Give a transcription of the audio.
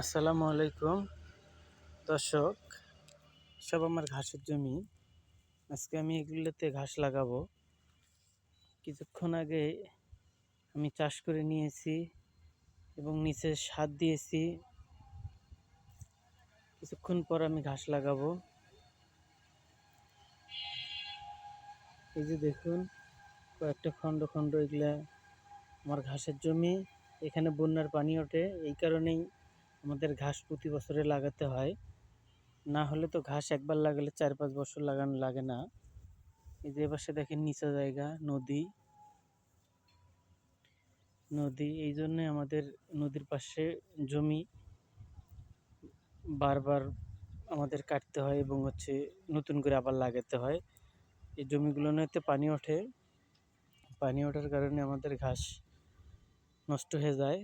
আসসালামু আলাইকুম দর্শক, সব আমার ঘাসের জমি। আজকে আমি এগুলোতে ঘাস লাগাবো। কিছুক্ষণ আগে আমি চাষ করে নিয়েছি এবং নিচে সার দিয়েছি। কিছুক্ষণ পর আমি ঘাস লাগাবো। এই যে দেখুন, কয়েকটা খণ্ড খণ্ড এগুলা আমার ঘাসের জমি। এখানে বন্যার পানি ওঠে, এই কারণেই আমাদের ঘাস প্রতি বছরে লাগাতে হয়। না হলে তো ঘাস একবার লাগালে 4-5 বছর লাগানো লাগে না। এই যে পাশে দেখেন নিচা জায়গা, নদী। এই জন্যে আমাদের নদীর পাশে জমি বারবার আমাদের কাটতে হয় এবং নতুন করে আবার লাগাতে হয়। এই জমিগুলোতে পানি ওঠে, পানি ওঠার কারণে আমাদের ঘাস নষ্ট হয়ে যায়।